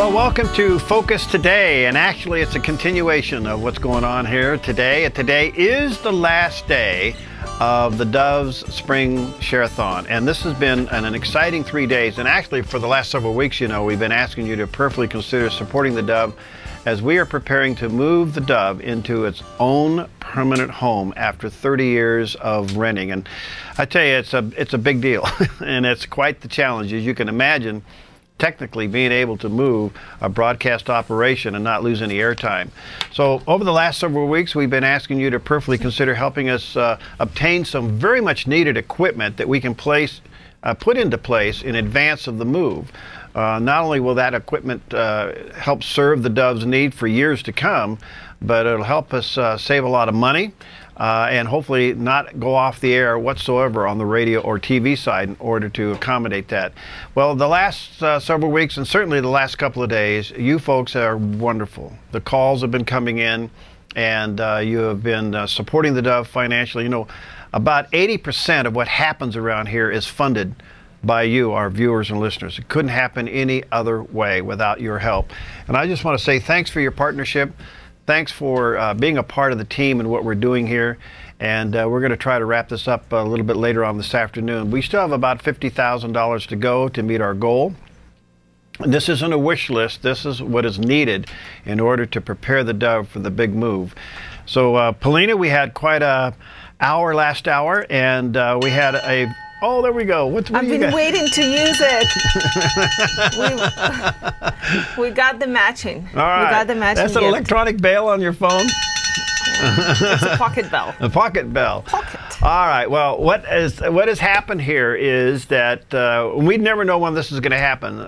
Well, welcome to Focus Today, and actually it's a continuation of what's going on here today. Today is the last day of the Dove's Spring Share-a-thon, and this has been an exciting 3 days, and actually for the last several weeks, you know, we've been asking you to prayerfully consider supporting the Dove as we are preparing to move the Dove into its own permanent home after 30 years of renting. And I tell you, it's a big deal, and it's quite the challenge, as you can imagine. Technically being able to move a broadcast operation and not lose any airtime. So over the last several weeks, we've been asking you to prayerfully consider helping us obtain some very much needed equipment that we can put into place in advance of the move. Not only will that equipment help serve the Dove's need for years to come, but it'll help us save a lot of money and hopefully not go off the air whatsoever on the radio or TV side in order to accommodate that. Well, the last several weeks, and certainly the last couple of days, you folks are wonderful. The calls have been coming in, and you have been supporting the Dove financially. You know, about 80% of what happens around here is funded by you, our viewers and listeners. It couldn't happen any other way without your help. And I just want to say thanks for your partnership. Thanks for being a part of the team and what we're doing here. And we're going to try to wrap this up a little bit later on this afternoon. We still have about $50,000 to go to meet our goal. And this isn't a wish list. This is what is needed in order to prepare the Dove for the big move. So, Paulina, we had quite a last hour, and we had a... Oh, there we go. I've been waiting to use it. we got the matching. All right. We got the matching. That's an electronic bell on your phone? It's a pocket bell. A pocket bell. Pocket. All right. Well, what has happened here is that we never know when this is going to happen.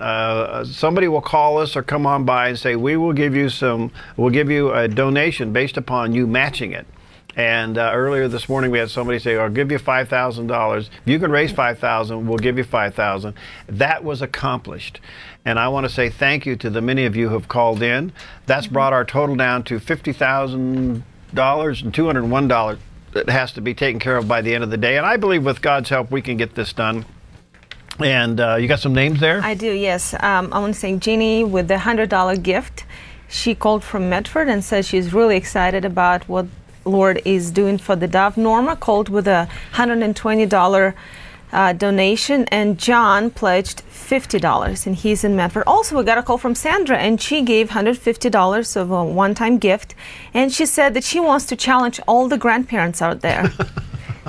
Somebody will call us or come on by and say, we'll give you a donation based upon you matching it. And earlier this morning, we had somebody say, I'll give you $5,000. If you can raise $5,000, we'll give you $5,000. That was accomplished. And I want to say thank you to the many of you who have called in. That's brought our total down to $50,000 and $201 that has to be taken care of by the end of the day. And I believe with God's help, we can get this done. And you got some names there? I do, yes. I want to say Jeannie with the $100 gift. She called from Medford and said she's really excited about what Lord is doing for the Dove. Norma called with a $120 donation, and John pledged $50, and he's in Medford. Also, we got a call from Sandra, and she gave $150 of a one-time gift, and she said that she wants to challenge all the grandparents out there.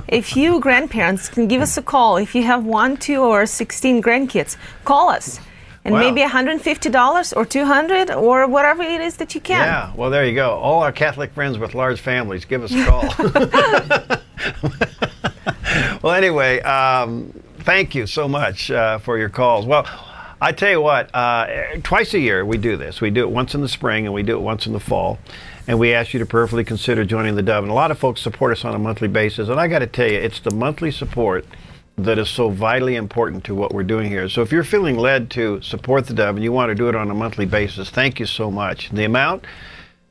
If you grandparents can give us a call, if you have 1, 2, or 16 grandkids, call us. And maybe $150 or $200 or whatever it is that you can. Yeah, well, there you go. All our Catholic friends with large families, give us a call. Well, anyway, thank you so much for your calls. Well, I tell you what, twice a year we do this. We do it once in the spring and we do it once in the fall. And we ask you to prayerfully consider joining the Dove. And a lot of folks support us on a monthly basis. And I got to tell you, it's the monthly support that is so vitally important to what we're doing here. So if you're feeling led to support the Dove and you want to do it on a monthly basis, thank you so much. The amount,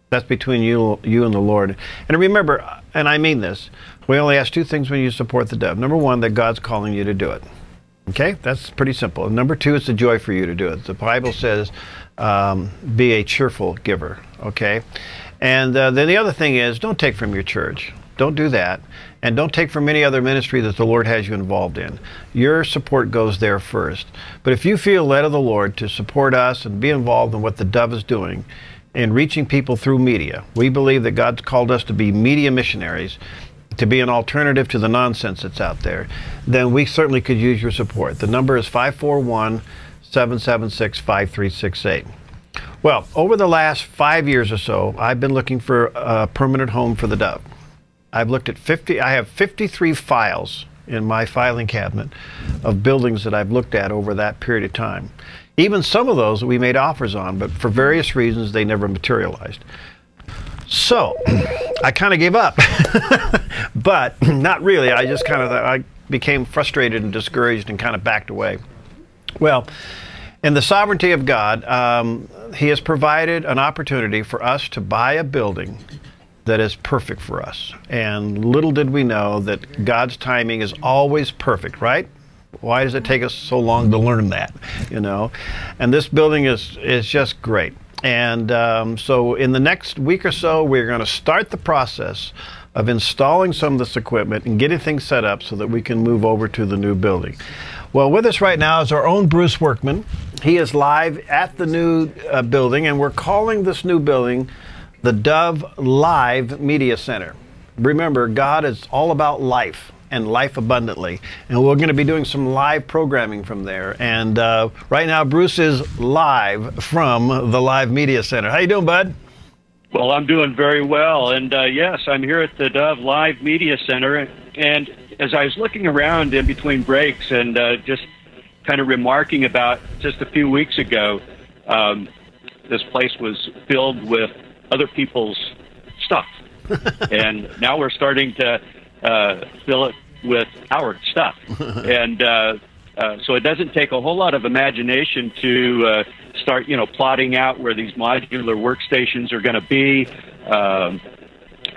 that's between you and the Lord. And remember, and I mean this, we only ask 2 things when you support the Dove. Number 1, that God's calling you to do it. Okay? That's pretty simple. And number 2, it's a joy for you to do it. The Bible says, be a cheerful giver. Okay? And then the other thing is, don't take from your church. Don't do that. And don't take from any other ministry that the Lord has you involved in. Your support goes there first. But if you feel led of the Lord to support us and be involved in what the Dove is doing in reaching people through media, we believe that God's called us to be media missionaries, to be an alternative to the nonsense that's out there, then we certainly could use your support. The number is 541-776-5368. Well, over the last 5 years or so, I've been looking for a permanent home for the Dove. I've looked at I have 53 files in my filing cabinet of buildings that I've looked at over that period of time. Even some of those we made offers on, but for various reasons they never materialized. So I kind of gave up, but not really. I just I became frustrated and discouraged and kind of backed away. Well, in the sovereignty of God, He has provided an opportunity for us to buy a building that is perfect for us. And little did we know that God's timing is always perfect, right? Why does it take us so long to learn that? You know, and this building is just great. And so in the next week or so, we're going to start the process of installing some of this equipment and getting things set up so that we can move over to the new building. Well, with us right now is our own Bruce Workman. He is live at the new building, and we're calling this new building the Dove Live Media Center. Remember, God is all about life and life abundantly, and we're going to be doing some live programming from there. And right now, Bruce is live from the Live Media Center. How you doing, bud? Well, I'm doing very well, and yes, I'm here at the Dove Live Media Center, and as I was looking around in between breaks and just kind of remarking about just a few weeks ago, this place was filled with other people's stuff, and now we're starting to fill it with our stuff, and so it doesn't take a whole lot of imagination to start, plotting out where these modular workstations are going to be.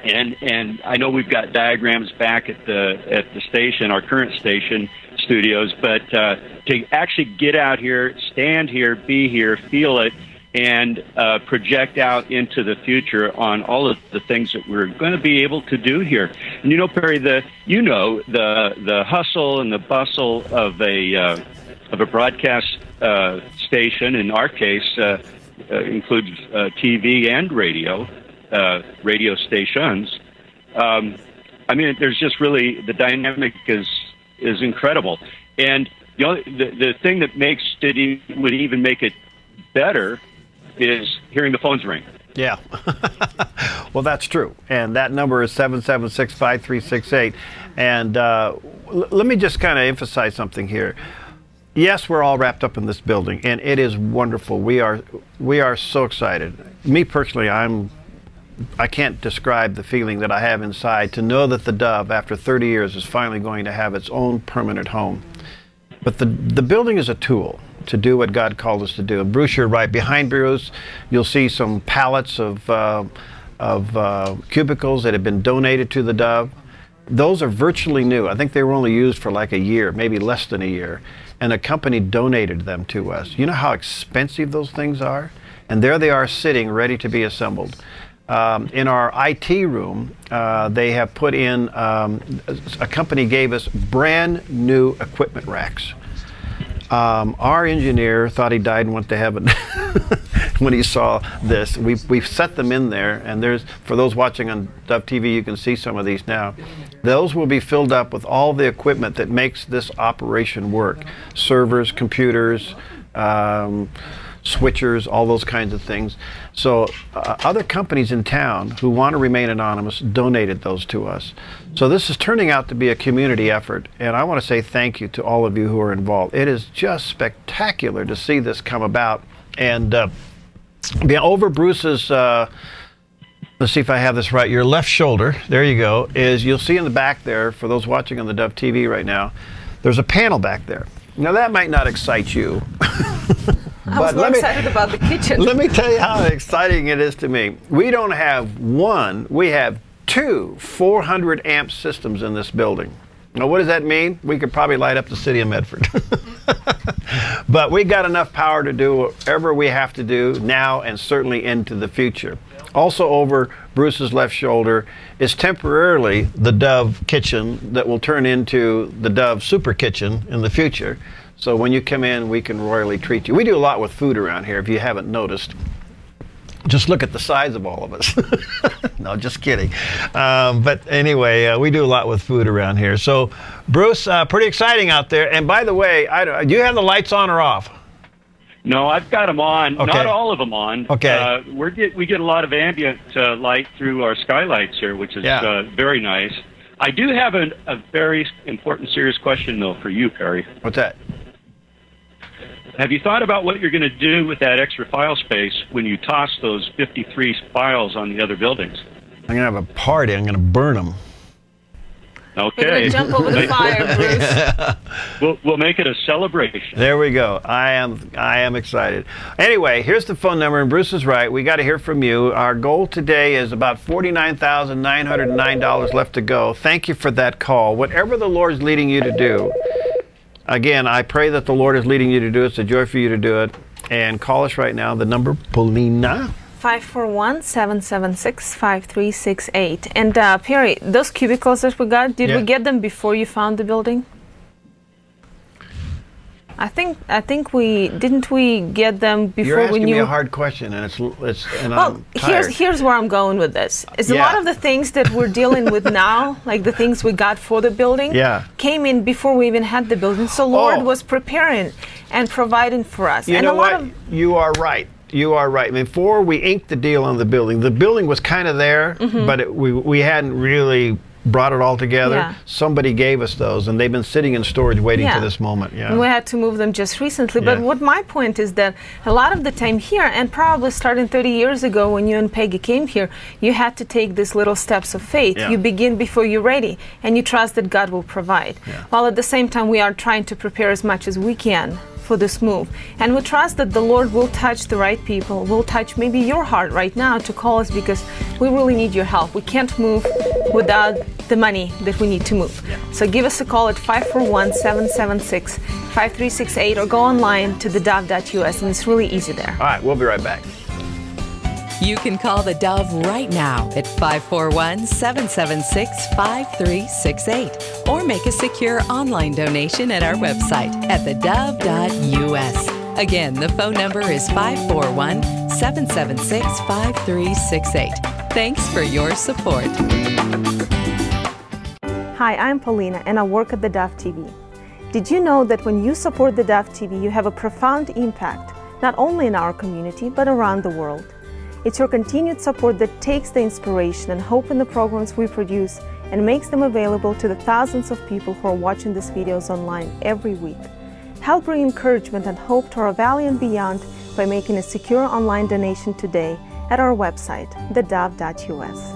And I know we've got diagrams back at the station, our current station studios, but to actually get out here, stand here, be here, feel it, and project out into the future on all of the things that we're going to be able to do here. And Perry, the hustle and the bustle of a broadcast station, in our case, includes TV and radio stations. I mean, there's just really, the dynamic is incredible. And the thing that makes it would even make it better is hearing the phones ring. Yeah. Well, that's true. And that number is 776-5368. And let me just kind of emphasize something here. Yes, we're all wrapped up in this building, and it is wonderful. We are so excited. Me personally, I can't describe the feeling that I have inside to know that the Dove, after 30 years, is finally going to have its own permanent home. But the building is a tool to do what God called us to do. And Bruce, you're right. Behind Bruce, you'll see some pallets of cubicles that have been donated to the Dove. Those are virtually new. I think they were only used for like a year, maybe less than a year. And a company donated them to us. You know how expensive those things are? And there they are sitting, ready to be assembled. In our IT room, they have put in, a company gave us brand new equipment racks. Our engineer thought he died and went to heaven when he saw this. We've set them in there, and there's, for those watching on Dove TV, you can see some of these now. Those will be filled up with all the equipment that makes this operation work. Servers, computers, switchers, all those kinds of things. So other companies in town who want to remain anonymous donated those to us. So this is turning out to be a community effort, and I want to say thank you to all of you who are involved. It is just spectacular to see this come about. And over Bruce's, let's see if I have this right, your left shoulder, there you go, is, you'll see in the back there, for those watching on the Dove TV right now, there's a panel back there. Now that might not excite you. I was more excited about the kitchen. Let me tell you how exciting it is to me. We don't have one, we have two 400 amp systems in this building. Now what does that mean? We could probably light up the city of Medford. But we got enough power to do whatever we have to do now and certainly into the future. Also over Bruce's left shoulder is temporarily the Dove kitchen that will turn into the Dove Super Kitchen in the future. So when you come in, we can royally treat you. We do a lot with food around here, if you haven't noticed. Just look at the size of all of us. No, just kidding. But anyway, we do a lot with food around here. So, Bruce, pretty exciting out there. And by the way, do you have the lights on or off? No, I've got them on. Okay. Not all of them on. Okay. We get a lot of ambient light through our skylights here, which is very nice. I do have a very important, serious question, though, for you, Perry. What's that? Have you thought about what you're going to do with that extra file space when you toss those 53 files on the other buildings? I'm going to have a party. I'm going to burn them. Okay. We're going to jump over the fire, Bruce. We'll make it a celebration. There we go. I am excited. Anyway, here's the phone number, and Bruce is right. We got to hear from you. Our goal today is about $49,909 left to go. Thank you for that call. Whatever the Lord's leading you to do, again, I pray that the Lord is leading you to do it. It's a joy for you to do it. And call us right now. The number, Paulina. 541-776-5368. And Perry, those cubicles that we got, did we get them before you found the building? I think we get them before You're asking we knew. me a hard question, and and well, I'm tired. here's where I'm going with this. Is a lot of the things that we're dealing with now, like the things we got for the building, came in before we even had the building. So Lord was preparing and providing for us. You know what? You are right. You are right. Before we inked the deal on the building was kind of there, but we hadn't really brought it all together. Yeah. Somebody gave us those, and they've been sitting in storage waiting for this moment. Yeah. And we had to move them just recently. But what my point is that a lot of the time here, and probably starting 30 years ago when you and Peggy came here, you had to take these little steps of faith. You begin before you're ready, and you trust that God will provide. While at the same time, we are trying to prepare as much as we can for this move. And we trust that the Lord will touch the right people, will touch maybe your heart right now to call us, because we really need your help. We can't move without the money that we need to move. So give us a call at 541-776-5368 or go online to theDove.us, and it's really easy there. All right, we'll be right back. You can call the Dove right now at 541-776-5368 or make a secure online donation at our website at theDove.us. Again, the phone number is 541-776-5368. Thanks for your support. Hi, I'm Paulina, and I work at the Dove TV. Did you know that when you support the Dove TV, you have a profound impact, not only in our community, but around the world? It's your continued support that takes the inspiration and hope in the programs we produce and makes them available to the thousands of people who are watching these videos online every week. Help bring encouragement and hope to our valley and beyond by making a secure online donation today at our website, theDove.us.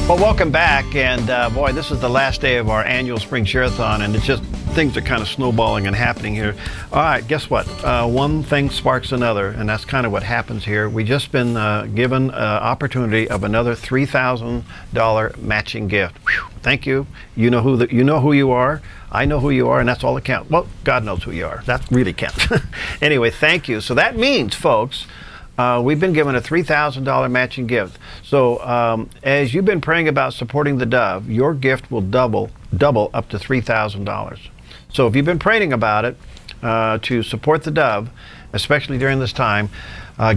Well, welcome back, and boy, this is the last day of our annual Spring Share-a-thon, and it's just things are kind of snowballing and happening here. All right, guess what? One thing sparks another, and that's kind of what happens here. We just been given an opportunity of another $3,000 matching gift. Whew, thank you. You know who you are. I know who you are, and that's all that counts. Well, God knows who you are. That really counts. Anyway, thank you. So that means, folks, we've been given a $3,000 matching gift. So as you've been praying about supporting the Dove, your gift will double up to $3,000. So if you've been praying about it to support the Dove, especially during this time,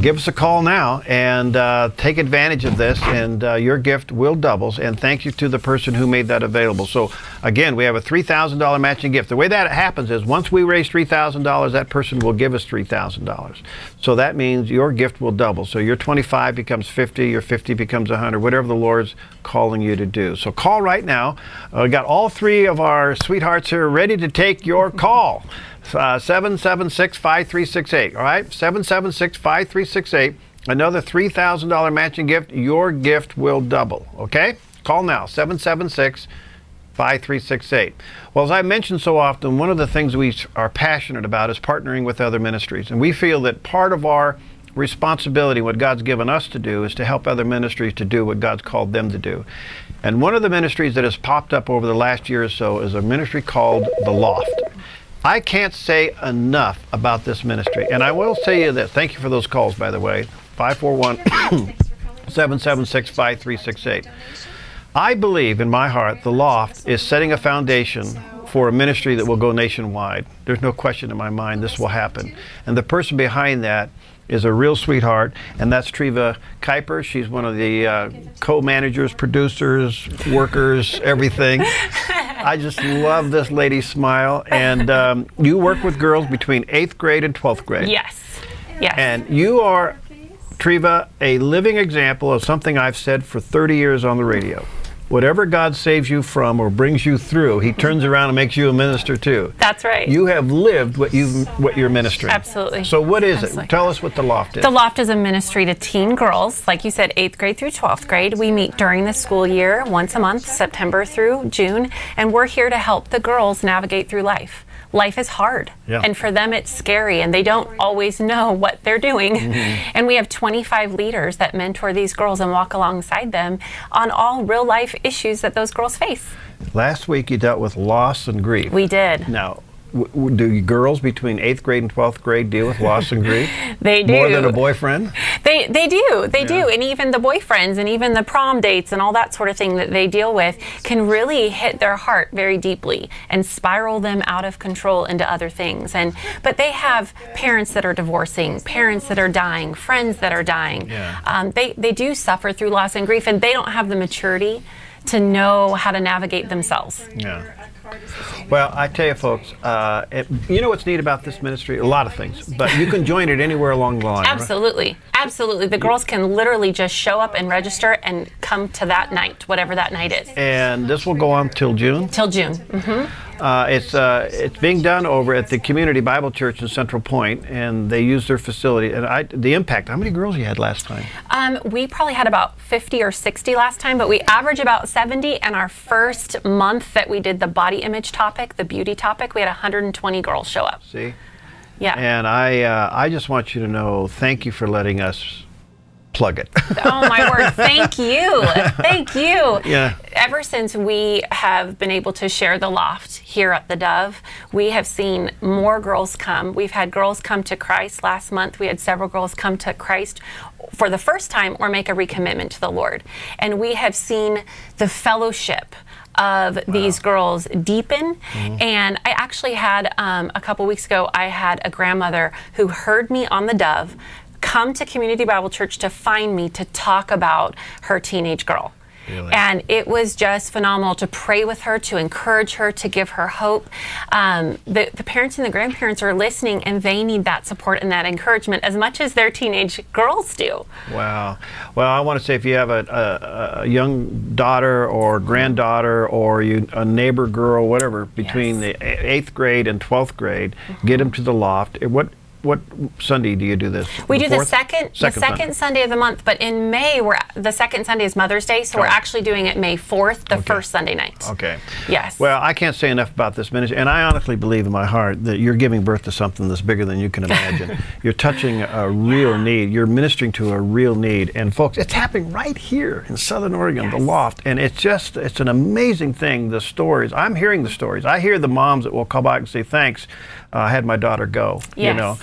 give us a call now and take advantage of this, and your gift will double. And thank you to the person who made that available. So again, we have a $3,000 matching gift. The way that happens is once we raise $3,000, that person will give us $3,000. So that means your gift will double. So your 25 becomes 50, your 50 becomes 100, whatever the Lord's calling you to do. So call right now. We got all three of our sweethearts here ready to take your call. 776-5368, all right? 776-5368. Another $3,000 matching gift. Your gift will double, okay? Call now, 776-5368. Well, as I mentioned so often, one of the things we are passionate about is partnering with other ministries. And we feel that part of our responsibility, what God's given us to do, is to help other ministries to do what God's called them to do. And one of the ministries that has popped up over the last year or so is a ministry called The Loft. I can't say enough about this ministry. And I will say you this. Thank you for those calls, by the way. 541-776-5368. I believe in my heart The Loft is setting a foundation for a ministry that will go nationwide. There's no question in my mind this will happen. And the person behind that is a real sweetheart, and that's Treva Kuiper. She's one of the co-managers, producers, workers, everything. I just love this lady's smile. And you work with girls between 8th grade and 12th grade. Yes. Yes. And you are, Treva, a living example of something I've said for 30 years on the radio. Whatever God saves you from or brings you through, He turns around and makes you a minister too. That's right. You have lived what you're ministering. Absolutely. So what is it? Tell us what The Loft is. The Loft is a ministry to teen girls, like you said, 8th grade through 12th grade. We meet during the school year once a month, September through June, and we're here to help the girls navigate through life. life is hard. Yeah. And for them, it's scary, and they don't always know what they're doing. And we have 25 leaders that mentor these girls and walk alongside them on all real life issues that those girls face. Last week you dealt with loss and grief. We did. Now, do girls between 8th grade and 12th grade deal with loss and grief? They do. More than a boyfriend? They do. They do. And even the boyfriends and even the prom dates and all that sort of thing that they deal with can really hit their heart very deeply and spiral them out of control into other things. But they have parents that are divorcing, parents that are dying, friends that are dying. Yeah. They do suffer through loss and grief, and they don't have the maturity to know how to navigate themselves. Yeah. Well, I tell you, folks, you know what's neat about this ministry? A lot of things, but you can join it anywhere along the line. Absolutely. Right? Absolutely. The girls can literally just show up and register and come to that night, whatever that night is. And this will go on till June? Till June. Mm-hmm. It's being done over at the Community Bible Church in Central Point, and they use their facility. And the impact, how many girls you had last time? We probably had about 50 or 60 last time, but we average about 70. And our first month that we did the body image topic, the beauty topic, we had 120 girls show up. See? Yeah. And I just want you to know, thank you for letting us plug it. Oh my word, thank you. Thank you. Yeah. Ever since we have been able to share the loft here at the Dove, we have seen more girls come. We've had girls come to Christ. Last month we had several girls come to Christ for the first time or make a recommitment to the Lord. And we have seen the fellowship of these girls deepen. And I actually had, a couple weeks ago, I had a grandmother who heard me on the Dove come to Community Bible Church to find me to talk about her teenage girl. Really? And it was just phenomenal to pray with her, to encourage her, to give her hope. The parents and the grandparents are listening, and they need that support and that encouragement as much as their teenage girls do. Wow. Well, I want to say, if you have a young daughter or granddaughter or a neighbor girl, whatever, between the 8th grade and 12th grade, get them to the loft. What Sunday do you do this? We do the second Sunday of the month, but in May, the second Sunday is Mother's Day, so we're actually doing it May 4th, the first Sunday night. Okay. Yes. Well, I can't say enough about this ministry, and I honestly believe in my heart that you're giving birth to something that's bigger than you can imagine. You're touching a real need. You're ministering to a real need. And folks, it's happening right here in Southern Oregon, the loft, and it's an amazing thing, the stories. I'm hearing the stories. I hear the moms that will call back and say, thanks, I had my daughter go, you know.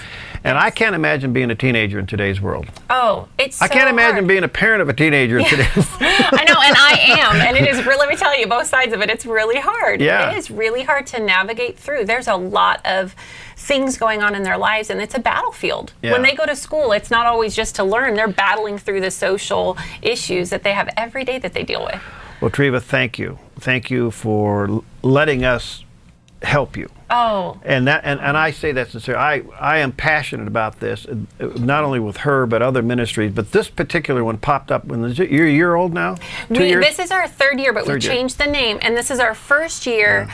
And I can't imagine being a teenager in today's world. Oh, it's so I can't imagine hard. being a parent of a teenager in today's world. I know, and I am. And it is really, let me tell you, both sides of it, it's really hard. Yeah. It is really hard to navigate through. There's a lot of things going on in their lives, and it's a battlefield. Yeah. When they go to school, it's not always just to learn. They're battling through the social issues that they have every day that they deal with. Well, Treva, thank you. Thank you for letting us help you. Oh. And I say that sincerely. I am passionate about this, not only with her but other ministries. But this particular one popped up when you're a year old now. 2 years. This is our third year, but we Third year. changed the name, and this is our first year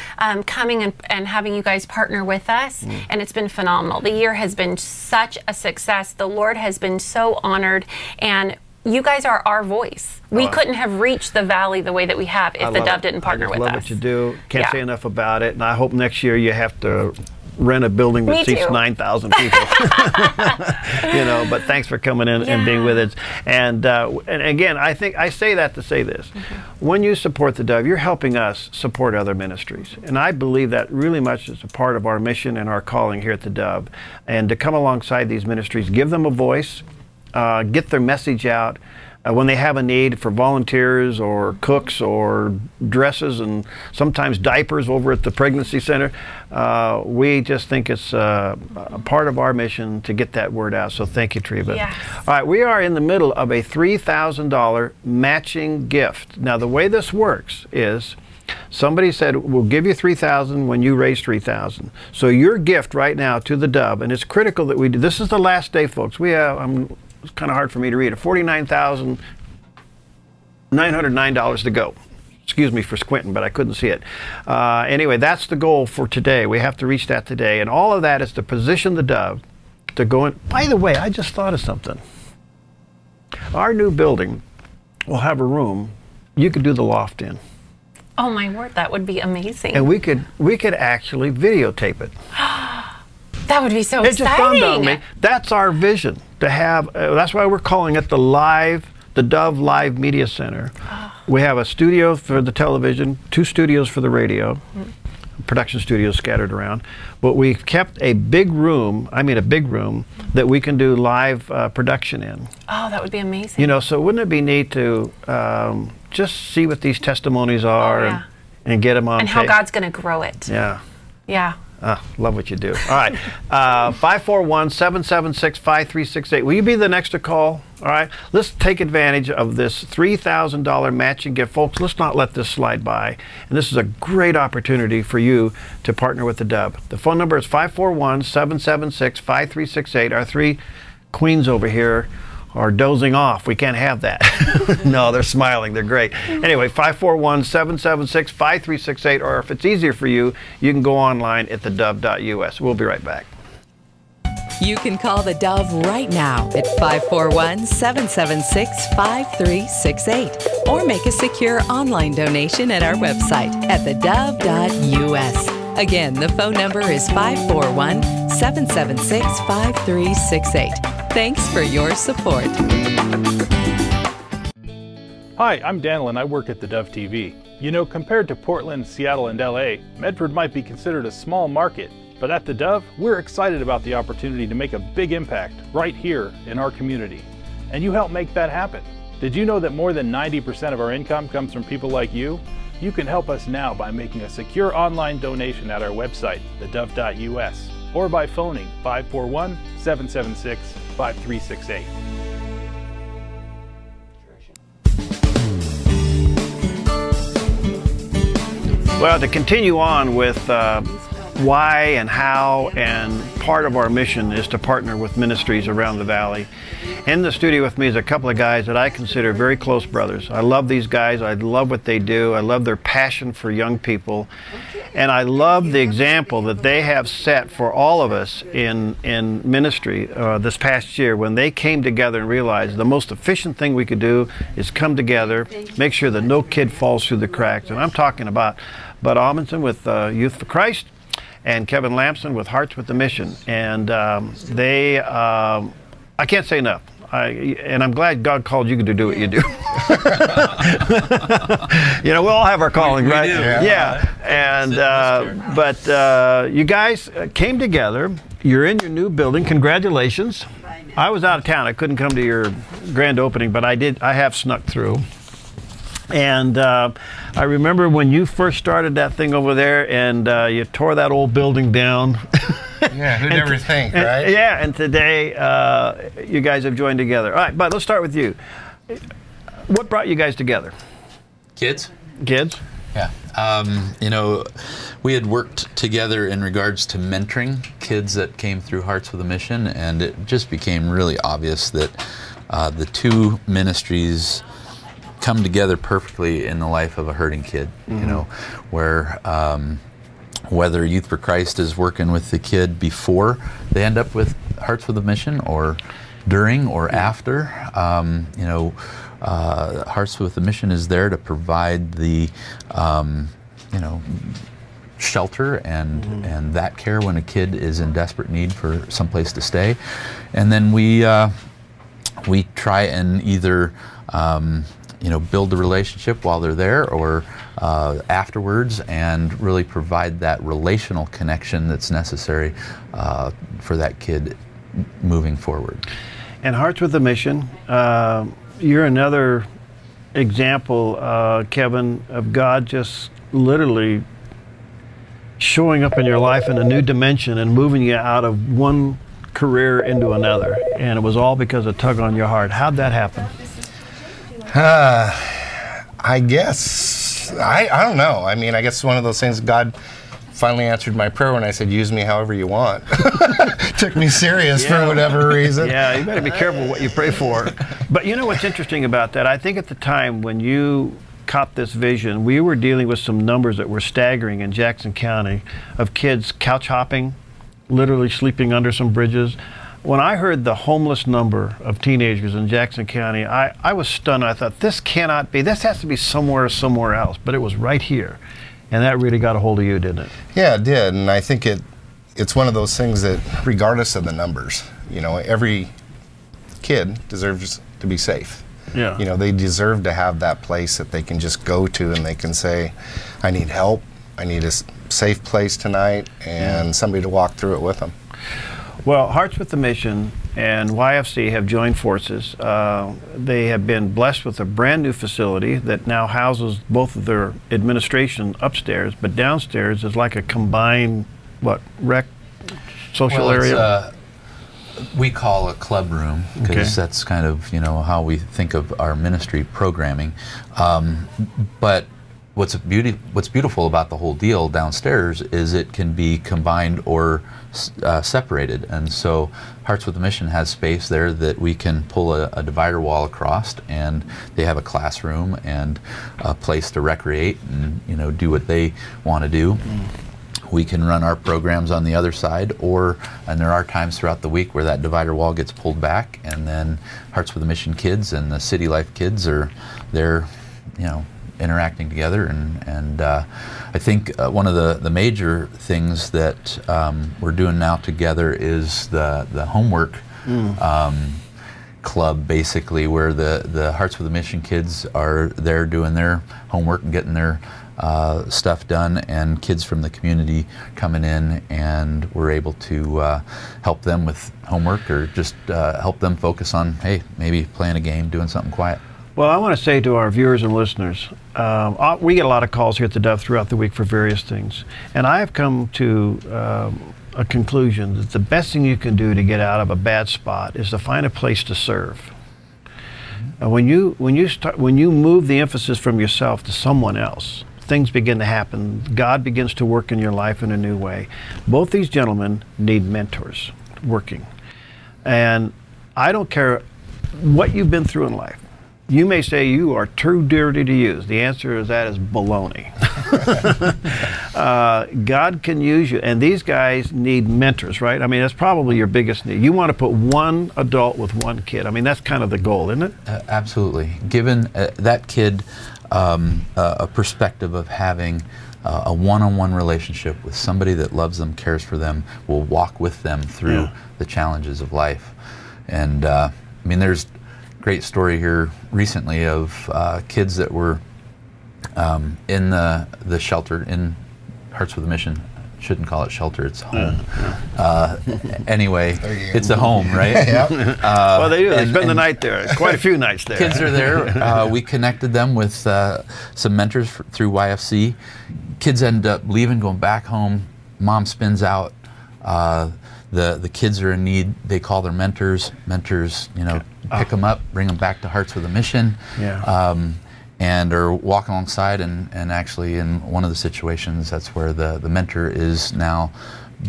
coming and having you guys partner with us, and it's been phenomenal. The year has been such a success. The Lord has been so honored, and you guys are our voice. We couldn't have reached the valley the way that we have if the Dove didn't partner with us. I love what you do. Can't say enough about it. And I hope next year you have to rent a building that seats 9,000 people. You know, but thanks for coming in and being with us. And again, I think I say that to say this. When you support the Dove, you're helping us support other ministries. And I believe that really much is a part of our mission and our calling here at the Dove. And to come alongside these ministries, give them a voice, get their message out. When they have a need for volunteers or cooks or dresses and sometimes diapers over at the pregnancy center, we just think it's a part of our mission to get that word out. So thank you, Treva. Yes. All right, we are in the middle of a $3,000 matching gift. Now, the way this works is somebody said, we'll give you $3,000 when you raise $3,000. So your gift right now to the Dove, and it's critical that we do, this is the last day, folks. We have, it's kind of hard for me to read it, $49,909 to go. Excuse me for squinting, but I couldn't see it. Anyway, that's the goal for today. We have to reach that today. And all of that is to position the Dove to go in. By the way, I just thought of something. Our new building will have a room you could do the loft in. Oh my word, that would be amazing. And we could actually videotape it. That would be so It exciting. just dawned on me. That's our vision, to have, that's why we're calling it the Dove Live Media Center. We have a studio for the television, 2 studios for the radio, production studios scattered around. But we've kept a big room, that we can do live production in. Oh, that would be amazing. You know, so wouldn't it be neat to just see what these testimonies are and get them on and how tape? God's going to grow it. Yeah. Yeah. Love what you do. All right. 541-776-5368. Will you be the next to call? All right. Let's take advantage of this $3,000 matching gift. Folks, let's not let this slide by. And this is a great opportunity for you to partner with the Dove. The phone number is 541-776-5368. Our 3 queens over here are dozing off. We can't have that. No, they're smiling. They're great. Anyway, 541-776-5368, or if it's easier for you, you can go online at theDove.us. We'll be right back. You can call the Dove right now at 541-776-5368 or make a secure online donation at our website at theDove.us. Again, the phone number is 541-776-5368. Thanks for your support. Hi, I'm Daniel and I work at the Dove TV. You know, compared to Portland, Seattle, and LA, Medford might be considered a small market, but at the Dove, we're excited about the opportunity to make a big impact right here in our community. And you help make that happen. Did you know that more than 90% of our income comes from people like you? You can help us now by making a secure online donation at our website, theDove.us, or by phoning 541-776-5368. Well, to continue on with why and how, and part of our mission is to partner with ministries around the valley. In the studio with me is a couple of guys that I consider very close brothers. I love these guys. I love what they do. I love their passion for young people. And I love the example that they have set for all of us in ministry this past year, when they came together and realized the most efficient thing we could do is come together, make sure that no kid falls through the cracks. And I'm talking about Bud Amundsen with Youth for Christ and Kevin Lampson with Hearts with the Mission. And I can't say enough. And I'm glad God called you to do what you do. You know, we all have our calling, right? We do. Yeah. And but you guys came together. You're in your new building. Congratulations. I was out of town. I couldn't come to your grand opening, but I have snuck through. And I remember when you first started that thing over there, and you tore that old building down. Yeah, who'd ever think, right? Yeah, and today you guys have joined together. All right, Bud, let's start with you. What brought you guys together? Kids. Kids? Yeah. You know, we had worked together in regards to mentoring kids that came through Hearts with a Mission, and it just became really obvious that the two ministries come together perfectly in the life of a hurting kid. Mm-hmm. You know, where whether Youth for Christ is working with the kid before they end up with Hearts with a Mission, or during or after, you know, Hearts with a Mission is there to provide the, you know, shelter and that care when a kid is in desperate need for someplace to stay. And then we try and either you know, build the relationship while they're there, or afterwards, and really provide that relational connection that's necessary for that kid moving forward. And Hearts with a Mission, you're another example, Kevin, of God just literally showing up in your life in a new dimension and moving you out of one career into another. And it was all because of tug on your heart. How'd that happen? I guess, I don't know. I mean, I guess one of those things, God finally answered my prayer when I said, use me however you want. Took me serious for whatever reason. Yeah, you better be careful what you pray for. But you know what's interesting about that? I think at the time when you caught this vision, we were dealing with some numbers that were staggering in Jackson County of kids couch hopping, literally sleeping under some bridges. when I heard the homeless number of teenagers in Jackson County, I was stunned. I thought, this cannot be, this has to be somewhere else, but it was right here. And that really got a hold of you, didn't it? Yeah, it did, and I think it's one of those things that, regardless of the numbers, you know, every kid deserves to be safe. Yeah. You know, they deserve to have that place that they can just go to and they can say, I need help, I need a safe place tonight, and somebody to walk through it with them. Well, Hearts with the Mission and YFC have joined forces. They have been blessed with a brand new facility that now houses both of their administration upstairs, but downstairs is like a combined, rec social area? We call a club room, because that's kind of, you know, how we think of our ministry programming. But what's beautiful about the whole deal downstairs is it can be combined or separated, and so Hearts with the Mission has space there that we can pull a divider wall across, and they have a classroom and a place to recreate and, you know, do what they want to do. We can run our programs on the other side, and there are times throughout the week where that divider wall gets pulled back, and then Hearts with the Mission kids and the City Life kids are there, you know, interacting together. And I think one of the major things that we're doing now together is the homework club, basically, where the Hearts with the Mission kids are there doing their homework and getting their stuff done, and kids from the community coming in, and we're able to help them with homework, or just help them focus on, hey, maybe playing a game, doing something quiet. Well, I want to say to our viewers and listeners, we get a lot of calls here at the Dove throughout the week for various things, and I have come to a conclusion that the best thing you can do to get out of a bad spot is to find a place to serve. When you move the emphasis from yourself to someone else, things begin to happen. God begins to work in your life in a new way. Both these gentlemen need mentors working. And I don't care what you've been through in life. You may say you are too dirty to use. The answer to that is baloney. God can use you, and these guys need mentors, right? I mean, that's probably your biggest need. You want to put one adult with one kid. I mean, that's kind of the goal, isn't it? Absolutely. Given that kid a perspective of having a one-on-one relationship with somebody that loves them, cares for them, will walk with them through the challenges of life. And I mean, there's a great story here recently of kids that were in the shelter in Hearts with a Mission. Shouldn't call it shelter, it's home. Anyway, it's a home, right? Well, they do. They spend the night there. Quite a few nights there. Kids are there. We connected them with some mentors through YFC. Kids end up leaving, going back home. Mom spins out. The kids are in need. They call their mentors. Mentors, you know, pick them up, bring them back to Hearts with a Mission. And are walking alongside, and actually in one of the situations, that's where the mentor is now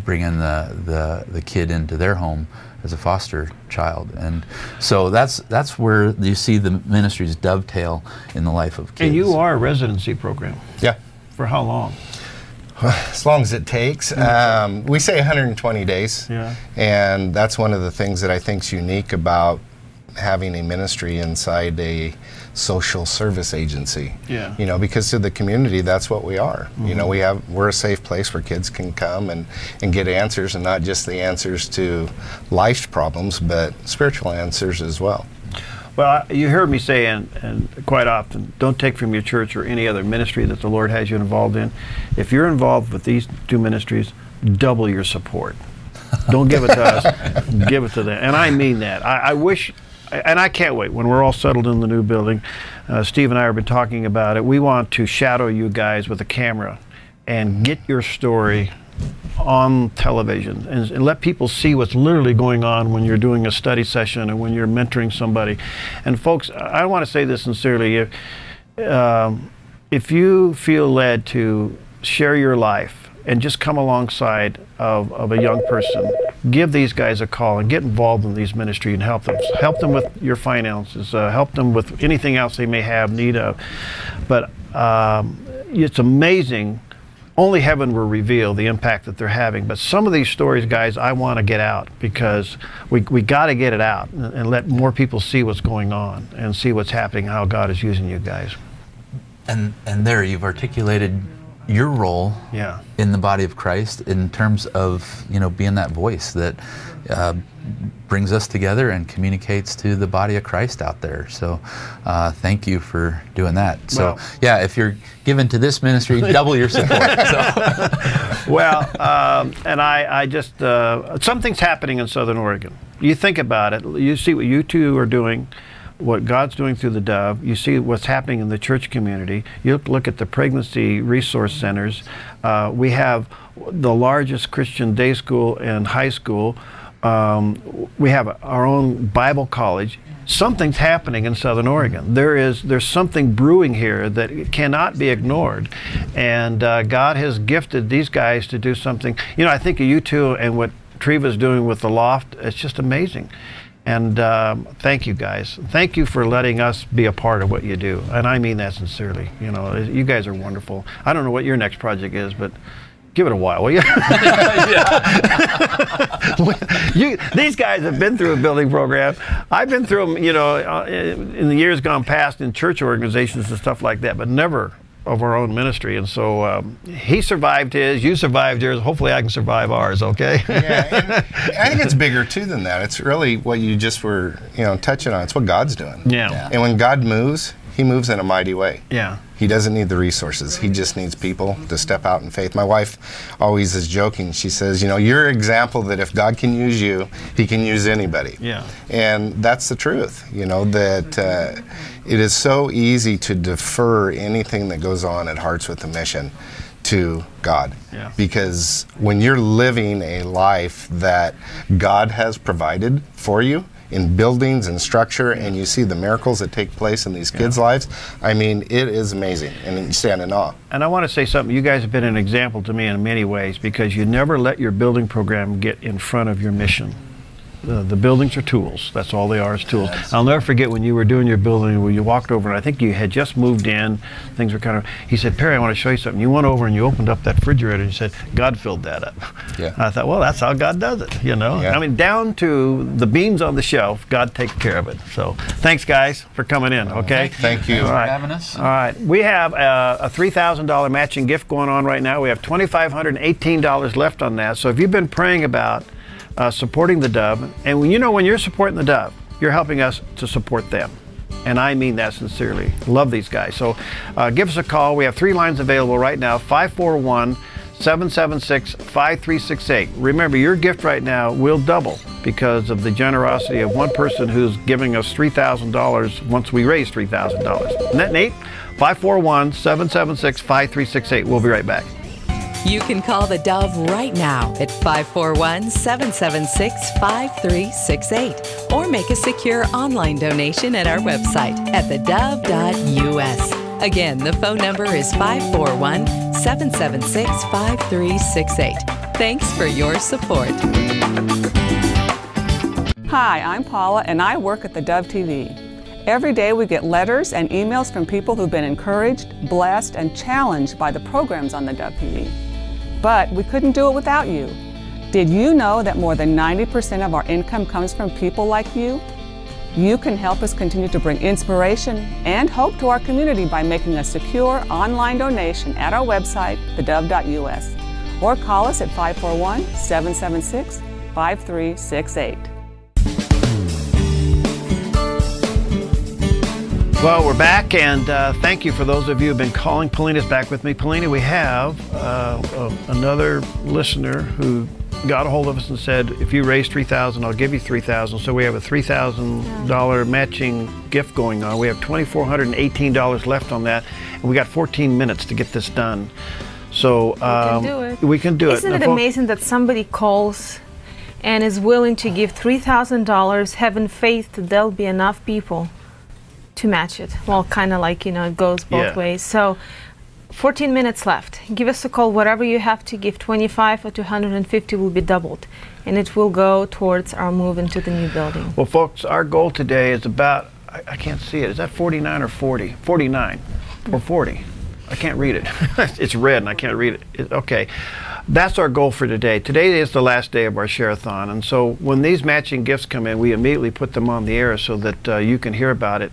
bringing the kid into their home as a foster child. And so that's where you see the ministries dovetail in the life of kids. And you are a residency program. Yeah. For how long? As long as it takes. We say 120 days. Yeah. And that's one of the things that I think is unique about having a ministry inside a social service agency. Yeah. You know, because to the community, that's what we are. You know, we're a safe place where kids can come and get answers, and not just the answers to life's problems, but spiritual answers as well. Well, you heard me say, and quite often, don't take from your church or any other ministry that the Lord has you involved in. If you're involved with these two ministries, double your support. Don't give it to us, give it to them. And I mean that. I wish, and I can't wait, when we're all settled in the new building, Steve and I have been talking about it, we want to shadow you guys with a camera and get your story on television and let people see what's literally going on when you're doing a study session and when you're mentoring somebody. And folks, I want to say this sincerely, if you feel led to share your life and just come alongside of a young person, give these guys a call and get involved in these ministry and help them. Help them with your finances, help them with anything else they may have need of. But it's amazing. only heaven will reveal the impact that they're having. But some of these stories, guys, I want to get out, because we got to get it out and let more people see what's going on and see what's happening, how God is using you guys. And there you've articulated your role in the body of Christ in terms of, you know, being that voice that brings us together and communicates to the body of Christ out there. So thank you for doing that. So yeah, if you're given to this ministry, double your support. Well, and I just, something's happening in Southern Oregon. You think about it, you see what you two are doing, what God's doing through the Dove. You see what's happening in the church community. You look at the pregnancy resource centers. We have the largest Christian day school and high school. We have our own Bible college. Something's happening in Southern Oregon. There's something brewing here that cannot be ignored, and God has gifted these guys to do something. You know, I think of you two and what Treva's doing with the loft. It's just amazing. And thank you guys. Thank you for letting us be a part of what you do. And I mean that sincerely. You know, you guys are wonderful. I don't know what your next project is, but give it a while, will you? These guys have been through a building program. I've been through them, you know, in the years gone past in church organizations and stuff like that, but never of our own ministry. And so he survived his, you survived yours. Hopefully I can survive ours, okay? Yeah, and I think it's bigger too than that. It's really what you just were, you know, touching on. It's what God's doing. Yeah. And when God moves, he moves in a mighty way. Yeah. He doesn't need the resources. He just needs people to step out in faith. My wife always is joking. She says, you know, you're an example that if God can use you, he can use anybody. Yeah. And that's the truth, you know, that it is so easy to defer anything that goes on at Hearts with a Mission to God. Yeah. Because when you're living a life that God has provided for you, in buildings and structure, and you see the miracles that take place in these kids' lives, I mean, it is amazing, and you stand in awe. And I want to say something. You guys have been an example to me in many ways, because you never let your building program get in front of your mission. The buildings are tools. That's all they are, is tools. I'll never forget when you were doing your building, when you walked over, and I think you had just moved in, things were kind of, he said, Perry, I want to show you something. You went over and you opened up that refrigerator and you said, God filled that up. Yeah. I thought, well, that's how God does it, you know? Yeah. I mean, down to the beans on the shelf, God takes care of it. So thanks, guys, for coming in, okay? Thank you. All right. for having us. All right. We have a $3,000 matching gift going on right now. We have $2,518 left on that. So if you've been praying about supporting the Dove, and when you're supporting the Dove, you're helping us to support them, and I mean that sincerely. Love these guys. So give us a call. We have 3 lines available right now: 541-776-5368. Remember, your gift right now will double because of the generosity of one person who's giving us $3,000 once we raise $3,000. Isn't that neat? 541-776-5368. We'll be right back. You can call the Dove right now at 541-776-5368 or make a secure online donation at our website at theDove.us. Again, the phone number is 541-776-5368. Thanks for your support. Hi, I'm Paula, and I work at the Dove TV. Every day we get letters and emails from people who've been encouraged, blessed, and challenged by the programs on the Dove TV. But we couldn't do it without you. Did you know that more than 90% of our income comes from people like you? You can help us continue to bring inspiration and hope to our community by making a secure online donation at our website, theDove.us, or call us at 541-776-5368. Well, we're back, and thank you for those of you who have been calling. Polina's back with me. Polina, we have another listener who got a hold of us and said, if you raise $3,000, I'll give you $3,000. So we have a $3,000 matching gift going on. We have $2,418 left on that, and we got 14 minutes to get this done. So we can do it. Isn't it amazing that somebody calls and is willing to give $3,000, having faith that there'll be enough people to match it? Well, kind of like, you know, it goes both ways. So 14 minutes left. Give us a call. Whatever you have to give, 25 or 250 will be doubled, and it will go towards our move into the new building. Well, folks, our goal today is about, I can't see it. Is that 49 or 40? 49 or 40? I can't read it. It's red and I can't read it. Okay. That's our goal for today. Today is the last day of our share-a-thon, and so when these matching gifts come in, we immediately put them on the air so that you can hear about it.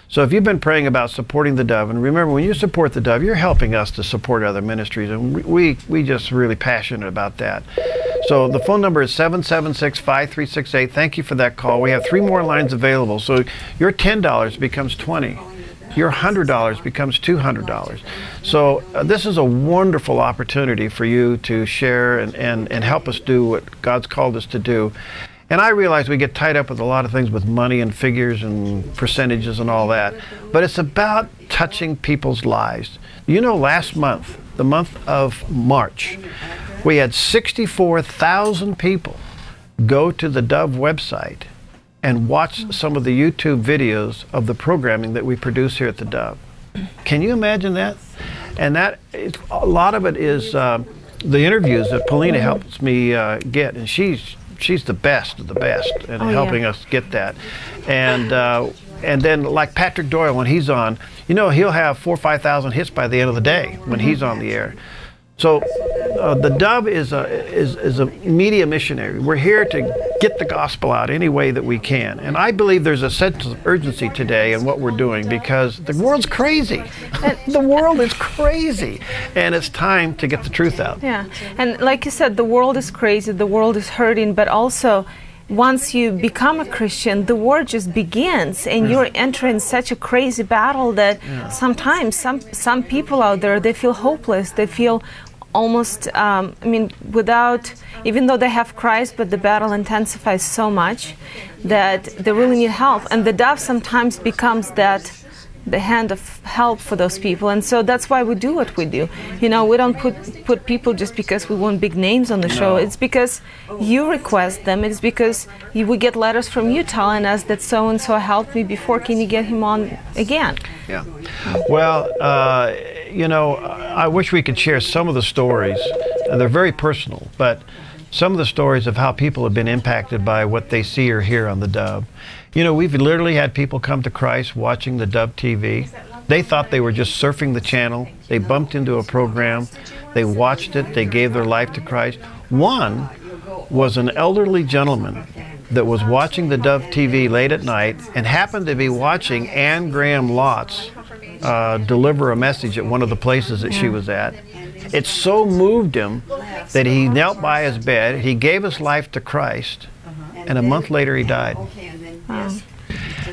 So if you've been praying about supporting the Dove, and remember, when you support the Dove, you're helping us to support other ministries, and we just really passionate about that. So the phone number is 776-5368. Thank you for that call. We have 3 more lines available, so your $10 becomes $20. Your $100 becomes $200. So this is a wonderful opportunity for you to share and help us do what God's called us to do. And I realize we get tied up with a lot of things with money and figures and percentages and all that, but it's about touching people's lives. You know, last month, the month of March, we had 64,000 people go to the Dove website and watch some of the YouTube videos of the programming that we produce here at the Dove. Can you imagine that? And a lot of it is the interviews that Paulina helps me get, and she's the best of the best in helping us get that. And then like Patrick Doyle, when he's on, you know, he'll have 4,000 or 5,000 hits by the end of the day when he's on the air. So the Dove is a media missionary. We're here to get the gospel out any way that we can. And I believe there's a sense of urgency today in what we're doing because the world's crazy. The world is crazy. And it's time to get the truth out. Yeah. And like you said, the world is crazy, the world is hurting, but also once you become a Christian, the war just begins, and you're entering such a crazy battle that sometimes some people out there, they feel hopeless. They feel almost, even though they have Christ, but the battle intensifies so much that they really need help. And the Dove sometimes becomes the hand of help for those people, and so that's why we do what we do. You know, we don't put people just because we want big names on the show. It's because you request them. It's because we get letters from you telling us that so and so helped me before. Can you get him on again? Yeah. Well, you know, I wish we could share some of the stories. They're very personal, but some of the stories of how people have been impacted by what they see or hear on the Dove. You know, we've literally had people come to Christ watching the Dove TV. They thought they were just surfing the channel. They bumped into a program. They watched it. They gave their life to Christ. One was an elderly gentleman that was watching the Dove TV late at night and happened to be watching Ann Graham Lotz deliver a message at one of the places that she was at. It so moved him that he knelt by his bed. He gave his life to Christ, and a month later he died.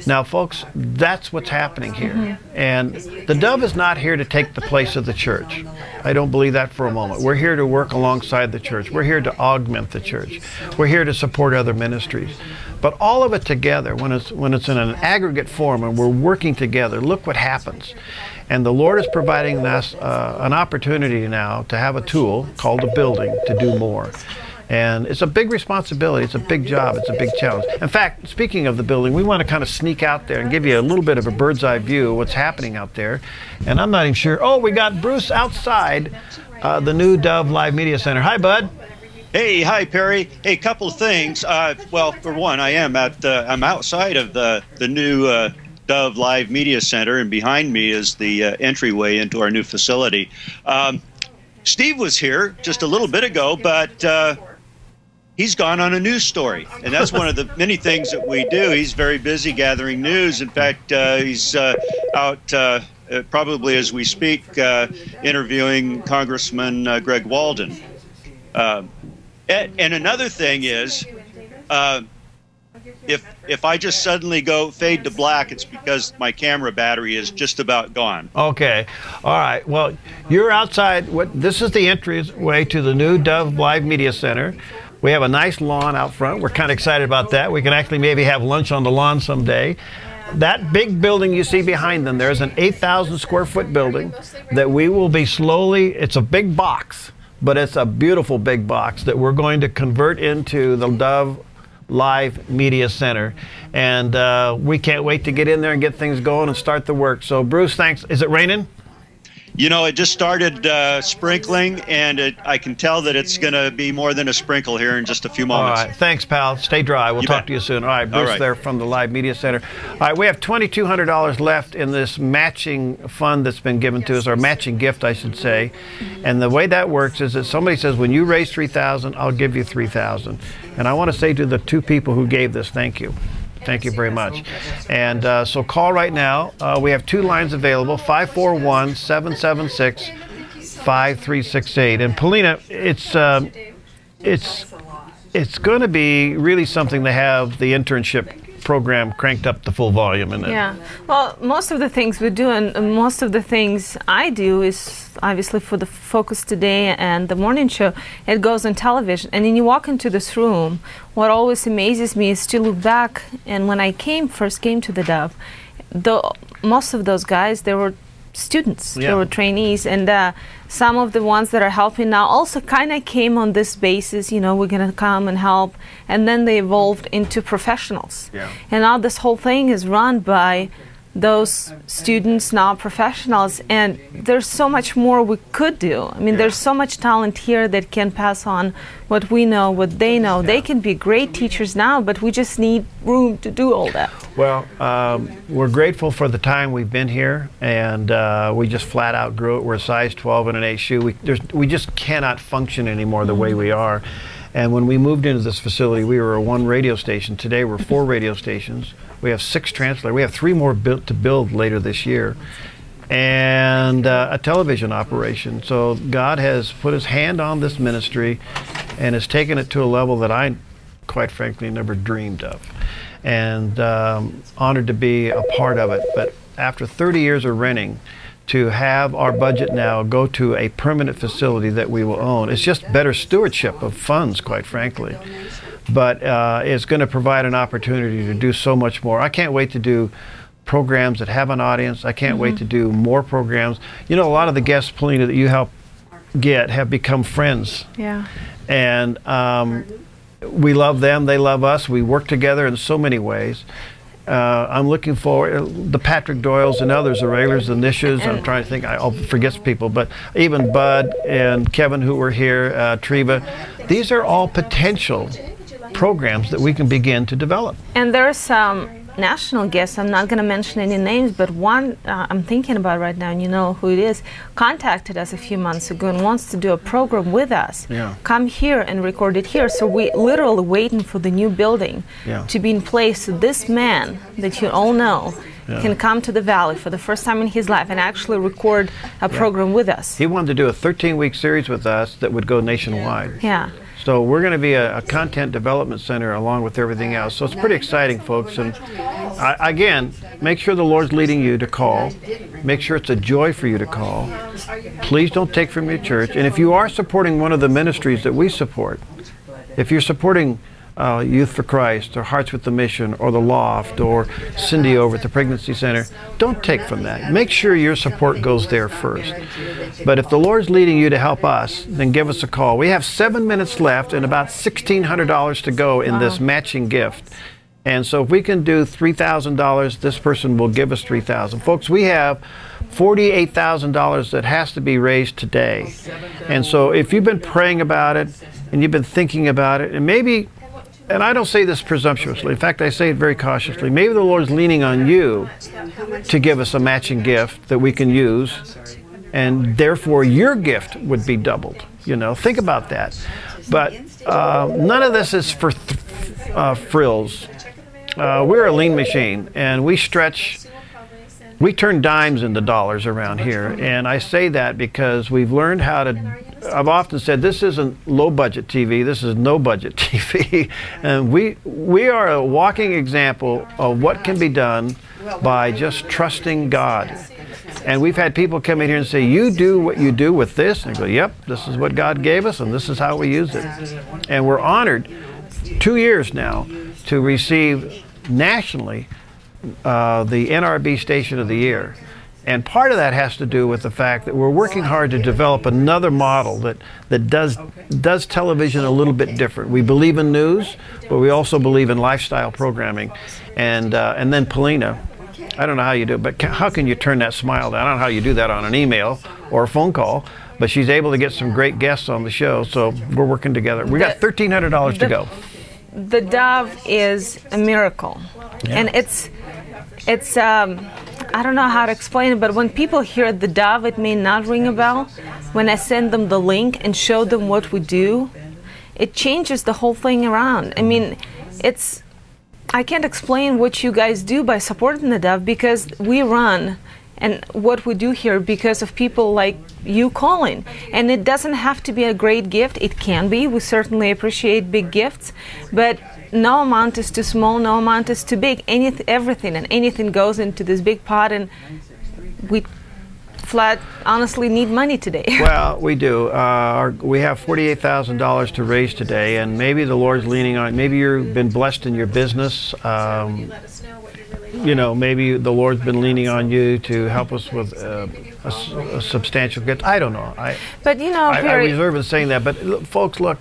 Now, folks, that's what's happening here. And the Dove is not here to take the place of the church. I don't believe that for a moment. We're here to work alongside the church. We're here to augment the church. We're here to support other ministries. But all of it together, when it's in an aggregate form and we're working together, look what happens. And the Lord is providing us an opportunity now to have a tool called a building to do more. And it's a big responsibility, it's a big job, it's a big challenge. In fact, speaking of the building, we want to kind of sneak out there and give you a little bit of a bird's eye view of what's happening out there. And I'm not even sure, oh, we got Bruce outside the new Dove Live Media Center. Hi, bud. Hey, hi, Perry. Hey, couple of things. Well, for one, I'm outside of the new Dove Live Media Center, and behind me is the entryway into our new facility. Steve was here just a little bit ago, but he's gone on a news story, and that's one of the many things that we do. He's very busy gathering news. In fact, he's out probably as we speak interviewing Congressman Greg Walden. And another thing is, if I just suddenly go fade to black, it's because my camera battery is just about gone. Okay. All right. Well, you're outside. This is the entryway to the new Dove Live Media Center. We have a nice lawn out front. We're kind of excited about that. We can actually maybe have lunch on the lawn someday. That big building you see behind them, there's an 8,000 square foot building that we will be slowly, it's a big box, but it's a beautiful big box that we're going to convert into the Dove Live Media Center. And we can't wait to get in there and get things going and start the work. So Bruce, thanks. Is it raining? You know, it just started sprinkling, and I can tell that it's going to be more than a sprinkle here in just a few moments. All right. Thanks, pal. Stay dry. We'll talk to you soon. All right, Bruce there from the Live Media Center. All right, we have $2,200 left in this matching fund that's been given to us, or matching gift, I should say. And the way that works is that somebody says, when you raise $3,000, I'll give you $3,000. And I want to say to the two people who gave this, thank you. Thank you very much. And so call right now. We have 2 lines available, 541-776-5368. And Paulina, it's going to be really something to have the internship program cranked up to full volume in it. Yeah. Well, most of the things we do and most of the things I do is obviously for the Focus Today and the morning show. It goes on television. And then you walk into this room, what always amazes me is to look back, and when I first came to the Dove, most of those guys, they were students, they were trainees, and some of the ones that are helping now also kind of came on this basis, you know, we're going to come and help, and then they evolved into professionals. And now this whole thing is run by those students, now professionals, and there's so much more we could do. I mean, there's so much talent here that can pass on what we know, what they know. They can be great teachers now, but we just need room to do all that. Well, we're grateful for the time we've been here, and we just flat out grew it. We're a size 12 and an 8 shoe. We just cannot function anymore the way we are. And when we moved into this facility, we were a 1 radio station. Today we're 4 radio stations. We have 6 translators. We have 3 more to build later this year, and a television operation. So God has put his hand on this ministry and has taken it to a level that I, quite frankly, never dreamed of. And honored to be a part of it. But after 30 years of renting, to have our budget now go to a permanent facility that we will own, it's just better stewardship of funds, quite frankly. But it's going to provide an opportunity to do so much more. I can't wait to do programs that have an audience. I can't wait to do more programs. You know, a lot of the guests, Paulina, that you help get have become friends. Yeah. And we love them, they love us. We work together in so many ways. I'm looking forward, the Patrick Doyles and others, the regulars, the Nishes, I'm trying to think, I'll forget people, but even Bud and Kevin who were here, Treva, these are all potential programs that we can begin to develop. And there are some national guests, I'm not going to mention any names, but one I'm thinking about right now, and you know who it is, contacted us a few months ago and wants to do a program with us. Come here and record it here. So we literally waiting for the new building to be in place. So this man that you all know can come to the Valley for the first time in his life and actually record a program with us. He wanted to do a 13-week series with us that would go nationwide. So we're going to be a content development center along with everything else. So it's pretty exciting, folks. And again, make sure the Lord's leading you to call. Make sure it's a joy for you to call. Please don't take from your church. And if you are supporting one of the ministries that we support, if you're supporting Youth for Christ or Hearts with the Mission or the Loft or Cindy over at the Pregnancy Center, don't take from that. Make sure your support goes there first. But if the Lord's leading you to help us, then give us a call. We have 7 minutes left and about $1,600 to go in this matching gift. And so if we can do $3,000, this person will give us $3,000. Folks, we have $48,000 that has to be raised today. And so if you've been praying about it and you've been thinking about it, and maybe, and I don't say this presumptuously, in fact, I say it very cautiously, maybe the Lord's leaning on you to give us a matching gift that we can use, and therefore your gift would be doubled. You know, think about that. But none of this is for frills. We're a lean machine, and we turn dimes into dollars around here. And I say that because we've learned how to, I've often said this isn't low budget TV, this is no budget TV. And we are a walking example of what can be done by just trusting God. And we've had people come in here and say, you do what you do with this? And I go, yep, this is what God gave us and this is how we use it. And we're honored 2 years now to receive nationally the NRB Station of the Year. And part of that has to do with the fact that we're working hard to develop another model that does television a little bit different. We believe in news, but we also believe in lifestyle programming. And then Paulina, I don't know how you do it, but how can you turn that smile down? I don't know how you do that on an email or a phone call, but she's able to get some great guests on the show, so we're working together. We got $1,300 to go. The Dove is a miracle, and it's I don't know how to explain it, but when people hear the Dove, it may not ring a bell. When I send them the link and show them what we do, it changes the whole thing around. I mean, I can't explain what you guys do by supporting the Dove, because we run and what we do here because of people like you calling. And it doesn't have to be a great gift. It can be. We certainly appreciate big gifts, but no amount is too small, no amount is too big. Everything and anything goes into this big pot, and we flat honestly need money today. Well, we do. We have $48,000 to raise today, and maybe the Lord's leaning on, maybe you've been blessed in your business. You know, maybe the Lord's been leaning on you to help us with a substantial gift. I don't know. But you know, I reserve in saying that, but look, folks, look.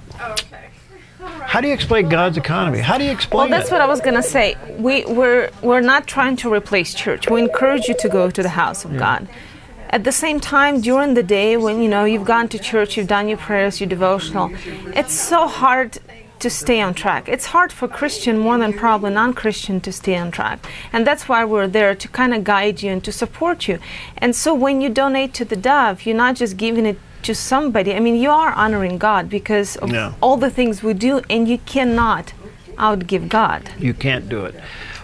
How do you explain God's economy? How do you explain it? Well, that's what I was going to say. We're not trying to replace church. We encourage you to go to the house of God. At the same time, during the day, when you've gone to church, you've done your prayers, your devotional, it's so hard to stay on track. It's hard for Christian more than probably non-Christian to stay on track. And that's why we're there, to kind of guide you and to support you. And so when you donate to the Dove, you're not just giving it to somebody. I mean, you are honoring God because of all the things we do, and you cannot outgive God. You can't do it.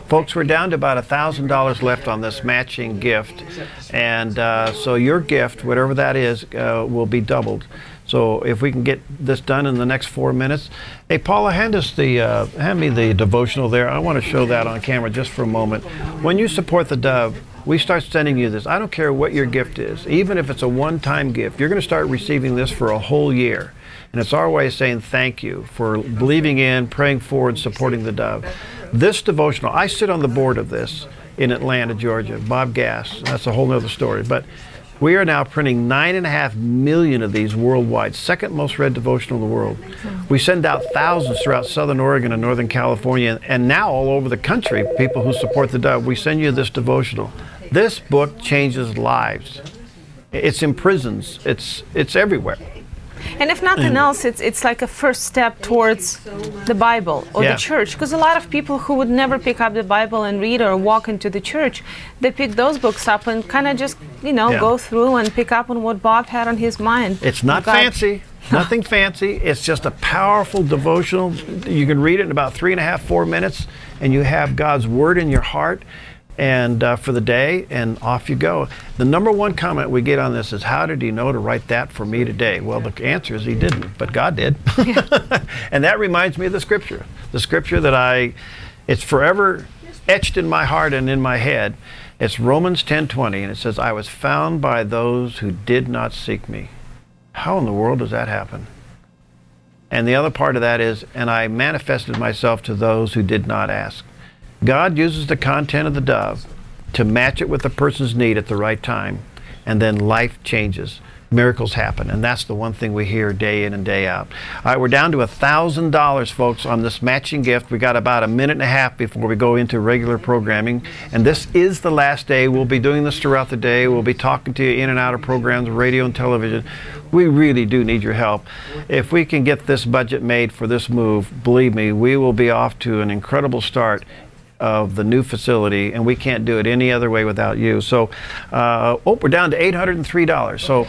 Folks, we're down to about $1,000 left on this matching gift, and so your gift, whatever that is, will be doubled. So if we can get this done in the next 4 minutes. Hey, Paula, hand me the devotional there. I want to show that on camera just for a moment. When you support the Dove, we start sending you this. I don't care what your gift is, even if it's a one-time gift. You're going to start receiving this for a whole year. And it's our way of saying thank you for believing in, praying for, and supporting the Dove. This devotional, I sit on the board of this in Atlanta, Georgia. Bob Gass, that's a whole other story. But we are now printing 9.5 million of these worldwide, second most read devotional in the world. We send out thousands throughout Southern Oregon and Northern California, and now all over the country, people who support the Dove. We send you this devotional. This book changes lives. It's in prisons. It's everywhere. And if nothing else, it's like a first step towards the Bible or the church. Because a lot of people who would never pick up the Bible and read or walk into the church, they pick those books up and kind of just, go through and pick up on what Bob had on his mind. It's not fancy. Nothing fancy. It's just a powerful devotional. You can read it in about 3.5, 4 minutes, and you have God's Word in your heart and for the day, and off you go. The number one comment we get on this is, how did he know to write that for me today? Well, the answer is he didn't, but God did. And that reminds me of the scripture that it's forever etched in my heart and in my head. It's Romans 10:20, and it says, I was found by those who did not seek me. How in the world does that happen? And the other part of that is, and I manifested myself to those who did not ask. God uses the content of the Dove to match it with the person's need at the right time, and then life changes. Miracles happen, and that's the one thing we hear day in and day out. All right, we're down to $1,000, folks, on this matching gift. We got about 1.5 minutes before we go into regular programming, and this is the last day. We'll be doing this throughout the day. We'll be talking to you in and out of programs, radio and television. We really do need your help. If we can get this budget made for this move, believe me, we will be off to an incredible start of the new facility, and we can't do it any other way without you. So, we're down to $803. So,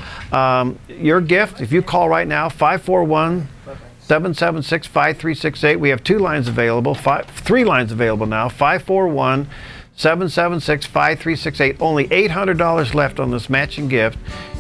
your gift, if you call right now, 541-776-5368. We have 2 lines available, 3 lines available now, 541-776-5368. Only $800 left on this matching gift.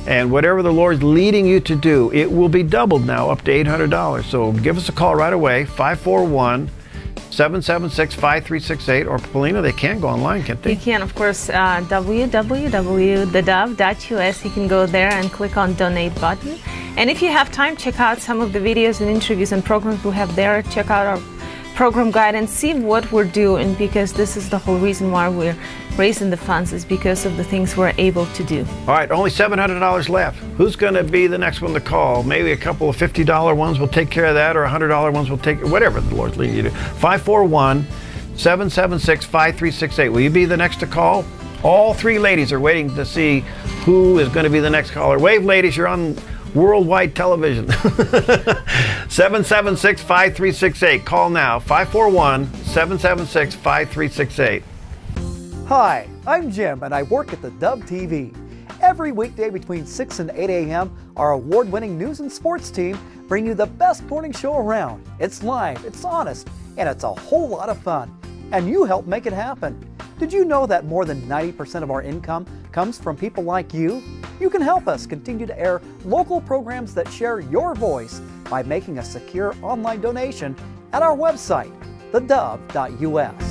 And whatever the Lord's leading you to do, it will be doubled now up to $800. So give us a call right away, 541-776-5368, or Paulina, they can go online, can't they? You can, of course, www.thedove.us. You can go there and click on donate button. And if you have time, check out some of the videos and interviews and programs we have there. Check out our program guide and see what we're doing, because this is the whole reason why we're raising the funds, is because of the things we're able to do. All right, only $700 left. Who's going to be the next one to call? Maybe a couple of $50 ones will take care of that, or $100 ones will take, whatever the Lord's leading you to. 541-776-5368. Will you be the next to call? All three ladies are waiting to see who is going to be the next caller. Wave, ladies, you're on worldwide television. 776-5368. Call now, 541-776-5368. Hi, I'm Jim, and I work at theDove TV. Every weekday between 6 and 8 a.m., our award-winning news and sports team bring you the best morning show around. It's live, it's honest, and it's a whole lot of fun. And you help make it happen. Did you know that more than 90% of our income comes from people like you? You can help us continue to air local programs that share your voice by making a secure online donation at our website, theDove.us.